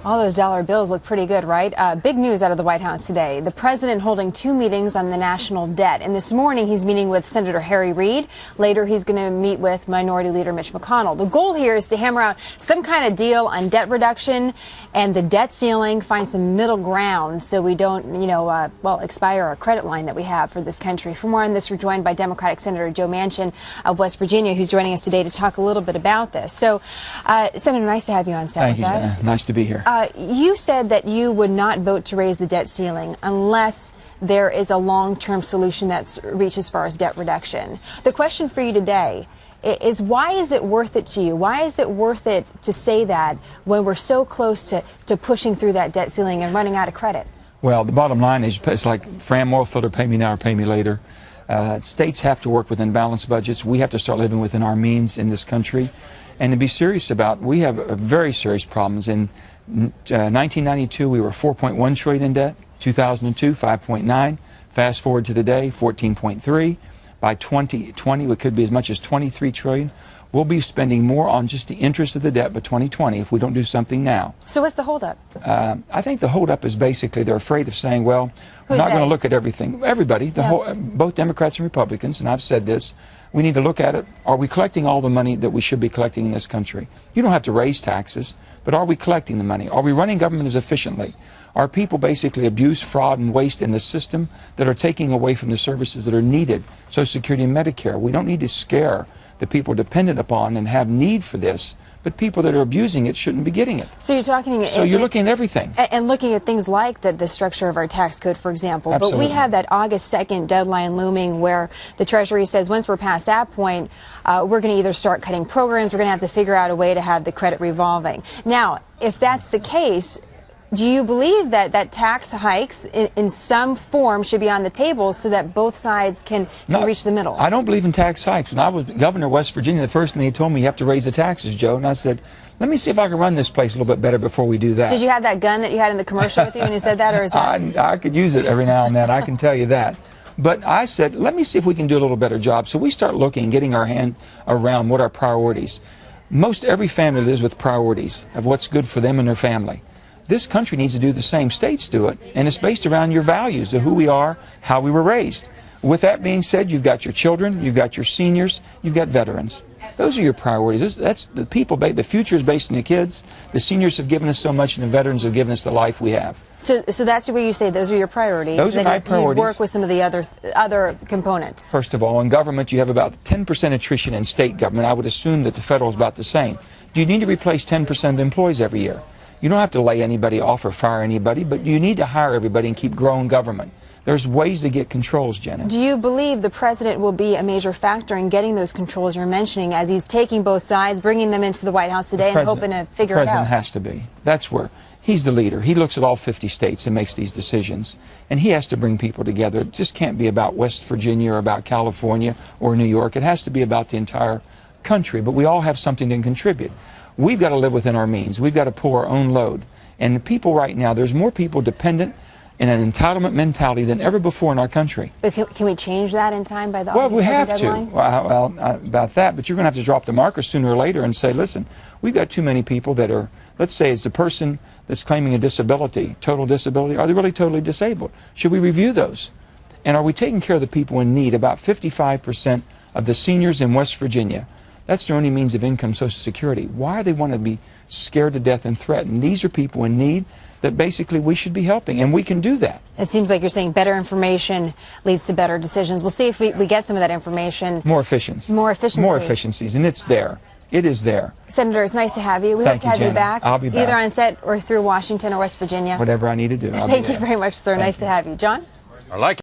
All those dollar bills look pretty good, right? Big news out of the White House today. The president holding 2 meetings on the national debt. And this morning, he's meeting with Senator Harry Reid. Later, he's going to meet with Minority Leader Mitch McConnell. The goal here is to hammer out some kind of deal on debt reduction and the debt ceiling, find some middle ground so we don't, expire our credit line that we have for this country. For more on this, we're joined by Democratic Senator Joe Manchin of West Virginia, who's joining us today to talk a little bit about this. So, Senator, nice to have you on set with us. Thank you, nice to be here. You said that you would not vote to raise the debt ceiling unless there is a long-term solution that's reached as far as debt reduction. The question for you today is, why is it worth it to you? Why is it worth it to say that when we're so close to pushing through that debt ceiling and running out of credit? Well, the bottom line is, it's like Fram oil filter, pay me now or pay me later. States have to work within balanced budgets. We have to start living within our means in this country. And to be serious about, we have very serious problems. In 1992, we were 4.1 trillion in debt. 2002, 5.9. Fast forward to today, 14.3. By 2020, it could be as much as 23 trillion. We'll be spending more on just the interest of the debt by 2020 if we don't do something now. So what's the holdup? I think the holdup is basically they're afraid of saying, well, we're not going to look at everything. Everybody, both Democrats and Republicans, and I've said this, we need to look at it. Are we collecting all the money that we should be collecting in this country? You don't have to raise taxes, but are we collecting the money? Are we running government as efficiently? Are people basically abuse, fraud, and waste in the system that are taking away from the services that are needed? Social Security and Medicare. We don't need to scare the people dependent upon and have need for this, but people that are abusing it shouldn't be getting it. So you're talking... So you're looking at everything. And looking at things like the structure of our tax code, for example. Absolutely. But we have that August 2nd deadline looming where the Treasury says once we're past that point, we're going to either start cutting programs, we're going to have to figure out a way to have the credit revolving. Now, if that's the case, do you believe that tax hikes in some form should be on the table so that both sides can reach the middle? I don't believe in tax hikes. When I was governor of West Virginia, the first thing he told me, you have to raise the taxes, Joe. And I said, let me see if I can run this place a little bit better before we do that. Did you have that gun that you had in the commercial with you when you said that, or is that... I could use it every now and then, I can tell you that. But I said, let me see if we can do a little better job. So we start looking, getting our hand around what our priorities. Most every family lives with priorities of what's good for them and their family. This country needs to do the same. States do it, and it's based around your values of who we are, how we were raised. With that being said, you've got your children, you've got your seniors, you've got veterans. Those are your priorities. That's the people. The future is based on the kids. The seniors have given us so much, and the veterans have given us the life we have. So that's where you say those are your priorities. Those are my priorities. You work with some of the other components. First of all, in government, you have about 10% attrition in state government. I would assume that the federal is about the same. Do you need to replace 10% of the employees every year? You don't have to lay anybody off or fire anybody, but you need to hire everybody and keep growing government. There's ways to get controls, Jenna. Do you believe the president will be a major factor in getting those controls you're mentioning as he's taking both sides, bringing them into the White House today and hoping to figure it out? The president has to be. That's where he's the leader. He looks at all 50 states and makes these decisions, and he has to bring people together. It just can't be about West Virginia or about California or New York. It has to be about the entire country, but we all have something to contribute. We've got to live within our means. We've got to pull our own load. And the people right now, there's more people dependent in an entitlement mentality than ever before in our country. But can we change that in time by the Well, we have deadline? to. Well, about that, but you're going to have to drop the marker sooner or later and say, listen, we've got too many people that are, let's say it's a person that's claiming a disability, total disability. Are they really totally disabled? Should we review those? And are we taking care of the people in need? About 55% of the seniors in West Virginia, that's their only means of income, Social Security. Why do they want to be scared to death and threatened? These are people in need that basically we should be helping, and we can do that. It seems like you're saying better information leads to better decisions. We'll see if we get some of that information. More efficiency. More efficiency. More efficiencies, and it's there. It is there. Senator, it's nice to have you. We hope to have you back. I'll be back. Either on set or through Washington or West Virginia. Whatever I need to do. Thank you very much, sir. Nice to have you. John? I like it.